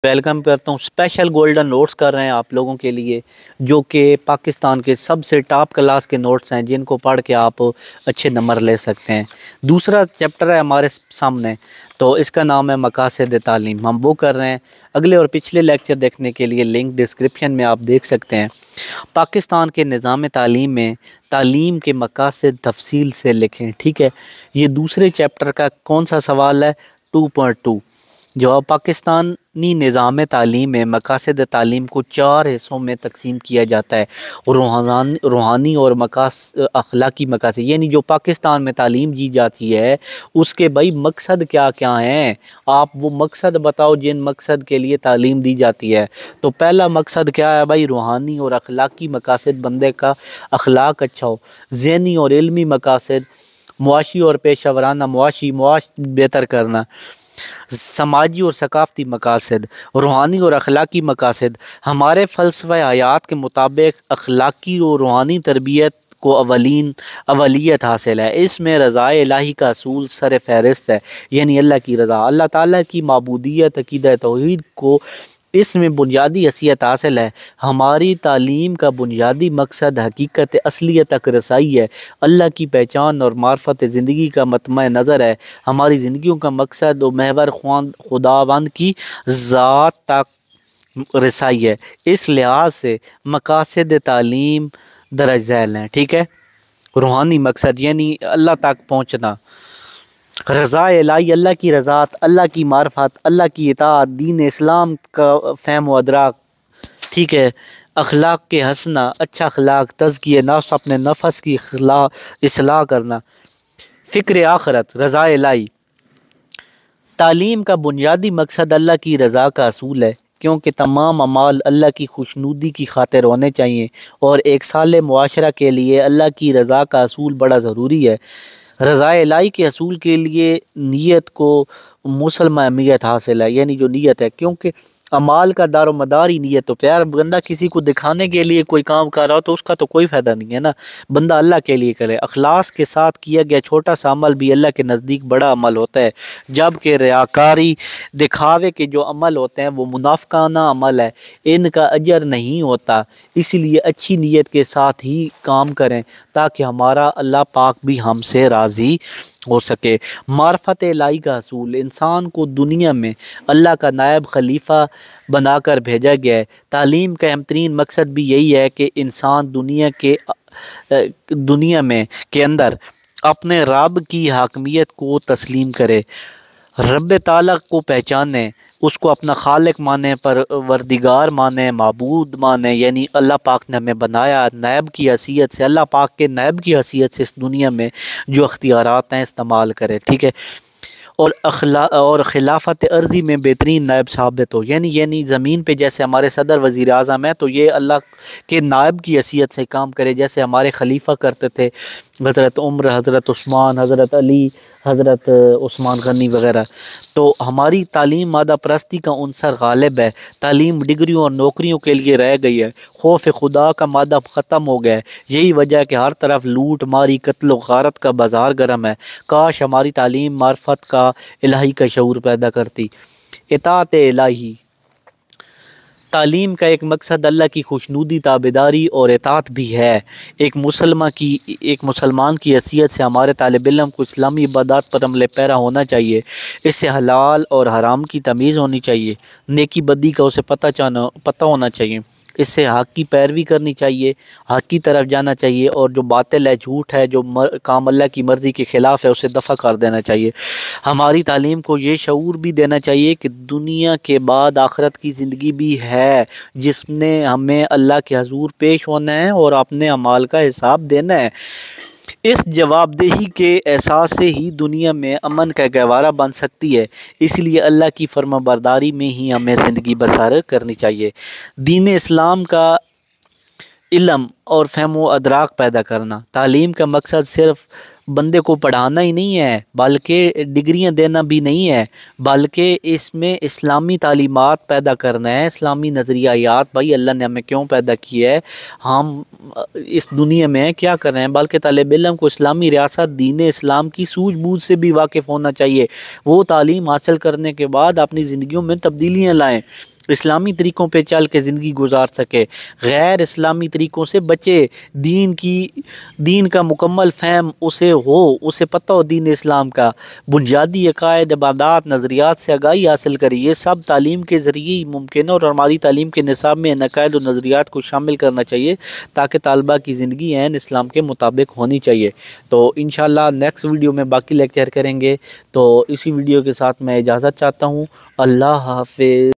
Welcome کرتا ہوں۔ Special golden notice کر رہے ہیں آپ لوگوں کے لیے، جو کہ پاکستان کے سب سے ٹاپ کلاس کے نوٹس ہیں، جن کو پڑھ کے آپ اچھے نمبر لے سکتے ہیں۔ دوسرا چیپٹر ہے ہمارے سامنے، تو اس کا نام ہے مقاصد تعلیم۔ ہم وہ کر رہے ہیں۔ اگلے اور پچھلے لیکچر دیکھنے کے لیے لنک ڈسکرپشن میں آپ دیکھ سکتے ہیں۔ پاکستان کے نظام تعلیم میں تعلیم کے مقاصد تفصیل سے لکھیں، ٹھیک ہے۔ یہ دوسرے چیپٹر کا کون سا سوال ہے؟ 2.2۔ جواب: پاکستانی نظام تعلیم میں مقاصد تعلیم کو 4 حصوں میں تقسیم کیا جاتا ہے: روحانی اور اخلاقی مقاصد، یعنی جو پاکستان میں تعلیم دی جاتی ہے اس کے بھائی مقصد کیا کیا ہیں، آپ وہ مقصد بتاؤ جن مقصد کے لیے تعلیم دی جاتی ہے۔ تو پہلا مقصد کیا ہے بھائی؟ روحانی اور اخلاقی مقاصد، بندے کا اخلاق اچھا ہو۔ ذہنی اور علمی مقاصد، معاشی اور پیشہ ورانہ معاش بہتر کرنا۔ سماجی اور ثقافتی مقاصد۔ روحانی اور اخلاقی مقاصد، ہمارے فلسفہ حیات کے مطابق اخلاقی اور روحانی تربیت کو اولیت حاصل ہے۔ اس میں رضا الہی کا اصول سر فہرست ہے، یعنی اللہ کی رضا، اللہ تعالیٰ کی معبودیت، عقیدہ توحید کو اس میں بنیادی حیثیت حاصل ہے۔ ہماری تعلیم کا بنیادی مقصد حقیقت اصلیت تک رسائی ہے، اللہ کی پہچان اور معرفت زندگی کا مطمع نظر ہے۔ ہماری زندگیوں کا مقصد و محور خداوند کی ذات تک رسائی ہے۔ اس لحاظ سے مقاصد تعلیم درج ذیل ہیں، ٹھیک ہے۔ روحانی مقصد یعنی اللہ تک پہنچنا، رضا الہی، اللہ کی رضات، اللہ کی معرفت، اللہ کی اطاعت، دین اسلام کا فہم و ادراک، ٹھیک ہے۔ اخلاق کے حسنہ، اچھا اخلاق، تزکیہ نفس، اپنے نفس کی اصلاح کرنا، فکر آخرت، رضا الہی۔ تعلیم کا بنیادی مقصد اللہ کی رضا کا حصول ہے، کیونکہ تمام اعمال اللہ کی خوشنودی کی خاطر ہونے چاہیے، اور ایک صالح معاشرہ کے لیے اللہ کی رضا کا حصول بڑا ضروری ہے۔ رضا الہی کے حصول کے لیے نیت کو مسلمہ اہمیت حاصل ہے، یعنی جو نیت ہے، کیونکہ اعمال کا دار و مدار ہی نیت ہو۔ پیار بندہ کسی کو دکھانے کے لیے کوئی کام کر رہا ہو تو اس کا تو کوئی فائدہ نہیں ہے نا، بندہ اللہ کے لیے کرے۔ اخلاص کے ساتھ کیا گیا چھوٹا سا عمل بھی اللہ کے نزدیک بڑا عمل ہوتا ہے، جبکہ ریاکاری، دکھاوے کے جو عمل ہوتے ہیں وہ منافقانہ عمل ہے، ان کا اجر نہیں ہوتا۔ اس لیے اچھی نیت کے ساتھ ہی کام کریں تاکہ ہمارا اللہ پاک بھی ہم سے راضی ہو سکے۔ معرفت الہی کا حصول، انسان کو دنیا میں اللہ کا نائب خلیفہ بنا کر بھیجا گیا ہے۔ تعلیم کا اہم ترین مقصد بھی یہی ہے کہ انسان دنیا میں کے اندر اپنے رب کی حاکمیت کو تسلیم کرے، رب تعالیٰ کو پہچانے، اس کو اپنا خالق مانے، پروردگار مانے، معبود مانے، یعنی اللہ پاک نے ہمیں بنایا نائب کی حیثیت سے، اللہ پاک کے نائب کی حیثیت سے اس دنیا میں جو اختیارات ہیں استعمال کرے، ٹھیک ہے۔ اور خلافت عرضی میں بہترین نائب ثابت ہو، یعنی زمین پہ جیسے ہمارے صدر وزیر اعظم ہیں تو یہ اللہ کے نائب کی حیثیت سے کام کرے، جیسے ہمارے خلیفہ کرتے تھے، حضرت عمر، حضرت عثمان، حضرت علی، حضرت عثمان غنی وغیرہ۔ تو ہماری تعلیم مادہ پرستی کا عنصر غالب ہے، تعلیم ڈگریوں اور نوکریوں کے لیے رہ گئی ہے، خوف خدا کا مادہ ختم ہو گیا ہے۔ یہی وجہ ہے کہ ہر طرف لوٹ ماری، قتل و غارت کا بازار گرم ہے۔ کاش ہماری تعلیم معرفت کا، الہی کا شعور پیدا کرتی۔ اطاعت الہی، تعلیم کا ایک مقصد اللہ کی خوشنودی، تابعداری اور اطاعت بھی ہے۔ ایک مسلمان کی حیثیت سے ہمارے طالب علم کو اسلامی عبادات پر عمل پیرا ہونا چاہیے، اس سے حلال اور حرام کی تمیز ہونی چاہیے، نیکی بدی کا اسے پتہ ہونا چاہیے، اس سے حق کی پیروی کرنی چاہیے، حق کی طرف جانا چاہیے، اور جو باطل ہے، جھوٹ ہے، جو کام اللہ کی مرضی کے خلاف ہے اسے دفع کر دینا چاہیے۔ ہماری تعلیم کو یہ شعور بھی دینا چاہیے کہ دنیا کے بعد آخرت کی زندگی بھی ہے، جس نے ہمیں اللہ کے حضور پیش ہونا ہے اور اپنے اعمال کا حساب دینا ہے۔ اس جواب دہی کے احساس سے ہی دنیا میں امن کا گہوارہ بن سکتی ہے، اس لیے اللہ کی فرما برداری میں ہی ہمیں زندگی بسر کرنی چاہیے۔ دین اسلام کا علم اور فہم و ادراک پیدا کرنا۔ تعلیم کا مقصد صرف بندے کو پڑھانا ہی نہیں ہے، بلکہ ڈگریاں دینا بھی نہیں ہے، بلکہ اس میں اسلامی تعلیمات پیدا کرنا ہے، اسلامی نظریات۔ بھائی اللہ نے ہمیں کیوں پیدا کیا ہے، ہم اس دنیا میں کیا کر رہے ہیں، بلکہ طالب علم کو اسلامی ریاست دین اسلام کی سوجھ بوجھ سے بھی واقف ہونا چاہیے۔ وہ تعلیم حاصل کرنے کے بعد اپنی زندگیوں میں تبدیلیاں لائیں، اسلامی طریقوں پہ چل کے زندگی گزار سکے، غیر اسلامی طریقوں سے بچے، دین کا مکمل فہم اسے پتہ ہو، دین اسلام کا بنیادی عقائد، عبادات، نظریات سے آگاہی حاصل کرے۔ یہ سب تعلیم کے ذریعے ہی ممکن ہے، اور ہماری تعلیم کے نصاب میں ان عقائد و نظریات کو شامل کرنا چاہیے تاکہ طالبہ کی زندگی عین اسلام کے مطابق ہونی چاہیے۔ تو انشاءاللہ نیکسٹ ویڈیو میں باقی لیکچر کریں گے۔ تو اسی ویڈیو کے ساتھ میں اجازت چاہتا ہوں۔ اللہ حافظ۔